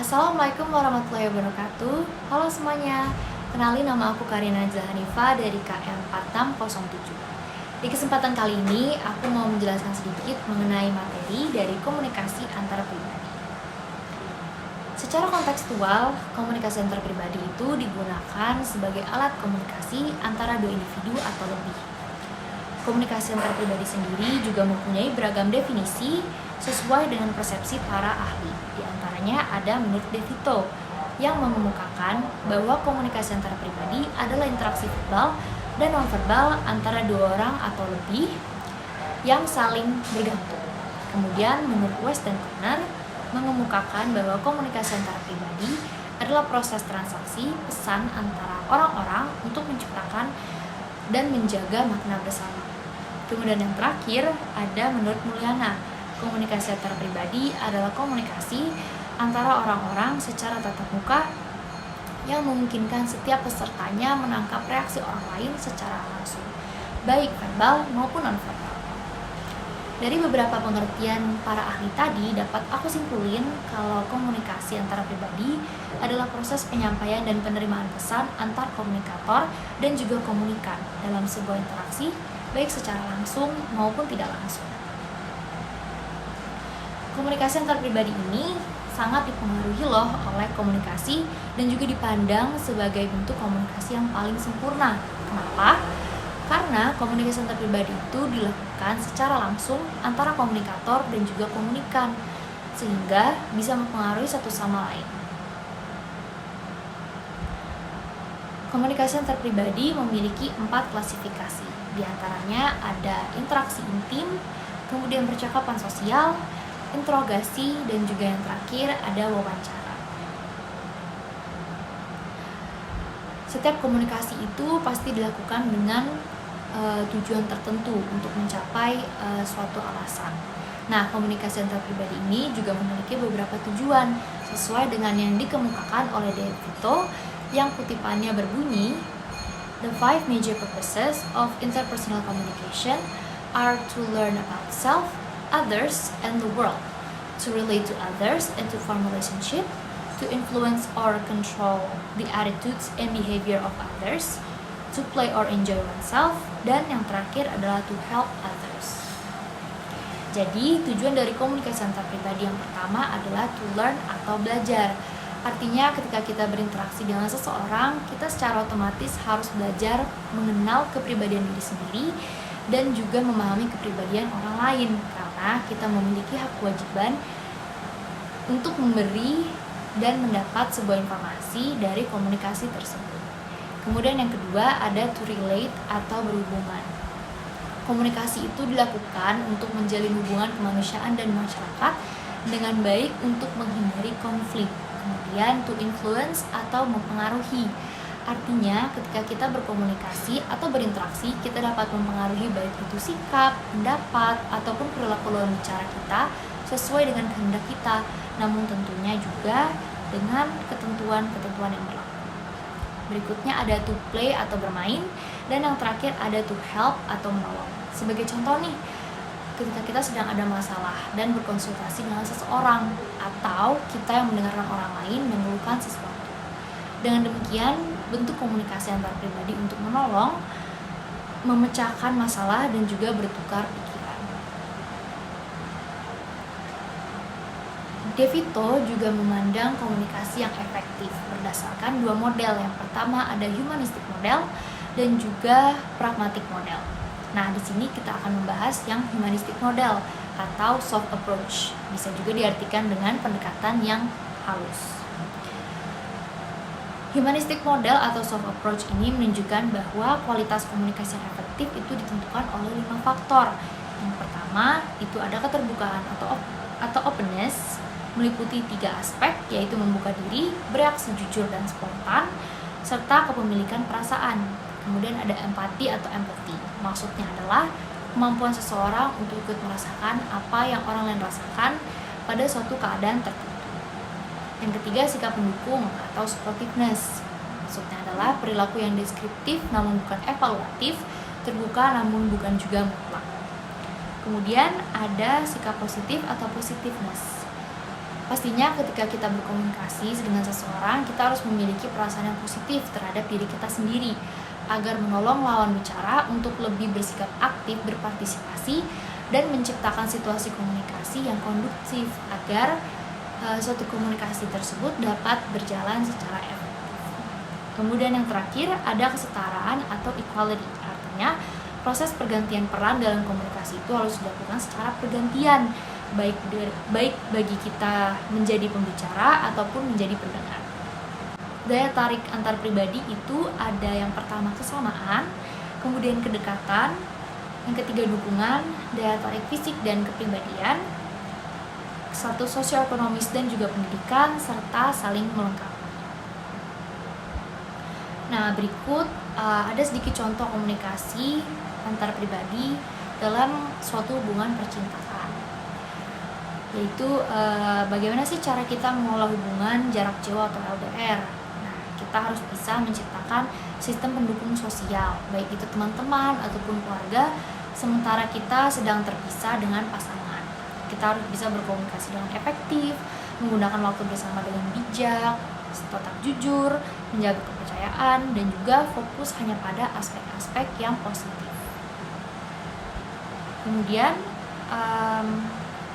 Assalamualaikum warahmatullahi wabarakatuh. Halo semuanya, kenalin nama aku Karina Zahanifa dari KM 4607. Di kesempatan kali ini, aku mau menjelaskan sedikit mengenai materi dari komunikasi antar pribadi. Secara kontekstual, komunikasi antar pribadi itu digunakan sebagai alat komunikasi antara dua individu atau lebih. Komunikasi antar pribadi sendiri juga mempunyai beragam definisi sesuai dengan persepsi para ahli. Di antaranya ada menurut De Vito yang mengemukakan bahwa komunikasi antar pribadi adalah interaksi verbal dan nonverbal antara dua orang atau lebih yang saling bergantung. Kemudian menurut West dan Turner mengemukakan bahwa komunikasi antar pribadi adalah proses transaksi pesan antara orang-orang untuk menciptakan dan menjaga makna bersama. Kemudian yang terakhir ada menurut Mulyana, komunikasi antar pribadi adalah komunikasi antara orang-orang secara tatap muka yang memungkinkan setiap pesertanya menangkap reaksi orang lain secara langsung, baik verbal maupun non-verbal. Dari beberapa pengertian para ahli tadi dapat aku simpulin kalau komunikasi antara pribadi adalah proses penyampaian dan penerimaan pesan antar komunikator dan juga komunikan dalam sebuah interaksi baik secara langsung maupun tidak langsung. Komunikasi antar pribadi ini sangat dipengaruhi loh oleh komunikasi dan juga dipandang sebagai bentuk komunikasi yang paling sempurna. Kenapa? Karena komunikasi antar pribadi itu dilakukan secara langsung antara komunikator dan juga komunikan, sehingga bisa mempengaruhi satu sama lain. Komunikasi antar pribadi memiliki 4 klasifikasi. Di antaranya ada interaksi intim, kemudian percakapan sosial, interogasi, dan juga yang terakhir ada wawancara. Setiap komunikasi itu pasti dilakukan dengan tujuan tertentu untuk mencapai suatu alasan. Nah, komunikasi antar pribadi ini juga memiliki beberapa tujuan sesuai dengan yang dikemukakan oleh De Vito yang kutipannya berbunyi, "The 5 major purposes of interpersonal communication are to learn about self, others, and the world, to relate to others and to form relationship, to influence or control the attitudes and behavior of others, to play or enjoy oneself, dan yang terakhir adalah to help others." Jadi, tujuan dari komunikasi antar pribadi yang pertama adalah to learn atau belajar. Artinya ketika kita berinteraksi dengan seseorang, kita secara otomatis harus belajar mengenal kepribadian diri sendiri dan juga memahami kepribadian orang lain, karena kita memiliki hak kewajiban untuk memberi dan mendapat sebuah informasi dari komunikasi tersebut. Kemudian yang kedua ada to relate atau berhubungan. Komunikasi itu dilakukan untuk menjalin hubungan kemanusiaan dan masyarakat dengan baik untuk menghindari konflik. Kemudian to influence atau mempengaruhi. Artinya ketika kita berkomunikasi atau berinteraksi, kita dapat mempengaruhi baik itu sikap, pendapat, ataupun perilaku lawan bicara kita sesuai dengan kehendak kita, namun tentunya juga dengan ketentuan-ketentuan yang berlaku. Berikutnya ada to play atau bermain, dan yang terakhir ada to help atau menolong. Sebagai contoh nih, ketika kita sedang ada masalah dan berkonsultasi dengan seseorang, atau kita yang mendengarkan orang lain mengeluhkan sesuatu. Dengan demikian, bentuk komunikasi antar pribadi untuk menolong, memecahkan masalah, dan juga bertukar pikiran. De Vito juga memandang komunikasi yang efektif berdasarkan 2 model. Yang pertama ada humanistic model dan juga pragmatic model. Nah, di sini kita akan membahas yang humanistic model atau soft approach. Bisa juga diartikan dengan pendekatan yang halus. Humanistic model atau soft approach ini menunjukkan bahwa kualitas komunikasi yang efektif itu ditentukan oleh 5 faktor. Yang pertama, itu ada keterbukaan atau openness, meliputi 3 aspek, yaitu membuka diri, bereaksi jujur dan spontan, serta kepemilikan perasaan. Kemudian ada empati atau empathy. Maksudnya adalah kemampuan seseorang untuk ikut merasakan apa yang orang lain rasakan pada suatu keadaan tertentu. Yang ketiga, sikap mendukung atau supportiveness. Maksudnya adalah perilaku yang deskriptif namun bukan evaluatif, terbuka namun bukan juga mutlak. Kemudian ada sikap positif atau positiveness. Pastinya ketika kita berkomunikasi dengan seseorang, kita harus memiliki perasaan yang positif terhadap diri kita sendiri agar menolong lawan bicara untuk lebih bersikap aktif, berpartisipasi, dan menciptakan situasi komunikasi yang kondusif agar suatu komunikasi tersebut dapat berjalan secara efektif. Kemudian yang terakhir ada kesetaraan atau equality, artinya proses pergantian peran dalam komunikasi itu harus dilakukan secara pergantian, baik bagi kita menjadi pembicara ataupun menjadi pendengar. Daya tarik antar pribadi itu ada yang pertama kesamaan, kemudian kedekatan, yang ketiga dukungan, daya tarik fisik dan kepribadian, satu sosioekonomis dan juga pendidikan, serta saling melengkapi. Nah, berikut ada sedikit contoh komunikasi antar pribadi dalam suatu hubungan percintaan, yaitu bagaimana sih cara kita mengolah hubungan jarak jauh atau LDR. Nah, kita harus bisa menciptakan sistem pendukung sosial, baik itu teman-teman ataupun keluarga, sementara kita sedang terpisah dengan pasangan. Kita harus bisa berkomunikasi dengan efektif, menggunakan waktu bersama dengan bijak, tetap jujur, menjaga kepercayaan, dan juga fokus hanya pada aspek-aspek yang positif. Kemudian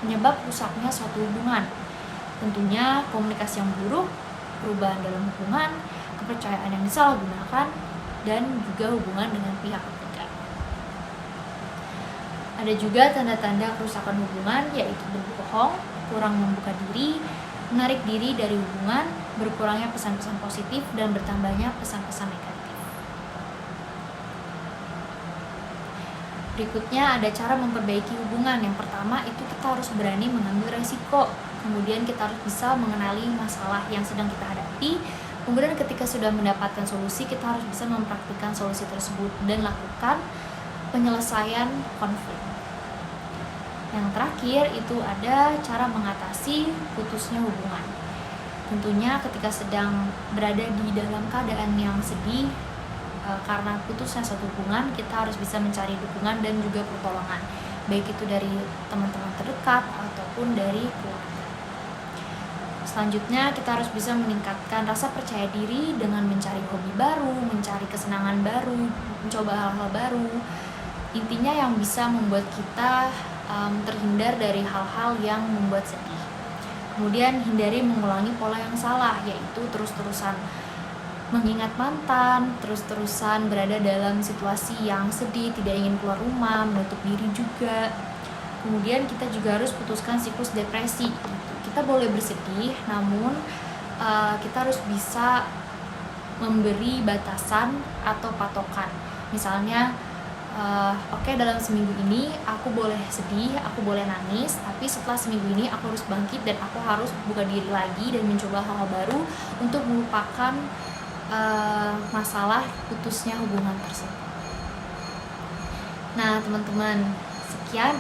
penyebab rusaknya suatu hubungan, tentunya komunikasi yang buruk, perubahan dalam hubungan, kepercayaan yang disalahgunakan, dan juga hubungan dengan pihak ketiga. Ada juga tanda-tanda kerusakan hubungan, yaitu berbohong, kurang membuka diri, menarik diri dari hubungan, berkurangnya pesan-pesan positif, dan bertambahnya pesan-pesan negatif. Berikutnya ada cara memperbaiki hubungan. Yang pertama itu kita harus berani mengambil resiko. Kemudian kita harus bisa mengenali masalah yang sedang kita hadapi. Kemudian ketika sudah mendapatkan solusi, kita harus bisa mempraktikkan solusi tersebut dan lakukan penyelesaian konflik. Yang terakhir itu ada cara mengatasi putusnya hubungan. Tentunya ketika sedang berada di dalam keadaan yang sedih karena putusnya suatu hubungan, kita harus bisa mencari dukungan dan juga pertolongan, baik itu dari teman-teman terdekat ataupun dari keluarga. Selanjutnya kita harus bisa meningkatkan rasa percaya diri dengan mencari hobi baru, mencari kesenangan baru, mencoba hal-hal baru. Intinya yang bisa membuat kita terhindar dari hal-hal yang membuat sedih. Kemudian hindari mengulangi pola yang salah, yaitu terus-terusan mengingat mantan, terus-terusan berada dalam situasi yang sedih, tidak ingin keluar rumah, menutup diri juga. Kemudian kita juga harus putuskan siklus depresi. Kita boleh bersedih, namun kita harus bisa memberi batasan atau patokan. Misalnya, oke, dalam seminggu ini aku boleh sedih, aku boleh nangis, tapi setelah seminggu ini aku harus bangkit dan aku harus buka diri lagi dan mencoba hal-hal baru untuk melupakan masalah putusnya hubungan tersebut. Nah, teman-teman, sekian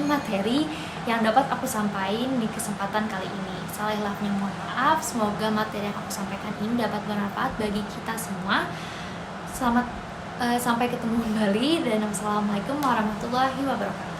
materi yang dapat aku sampaikan di kesempatan kali ini. Salah hilafnya mohon maaf. Semoga materi yang aku sampaikan ini dapat bermanfaat bagi kita semua. Sampai ketemu kembali, dan wassalamualaikum warahmatullahi wabarakatuh.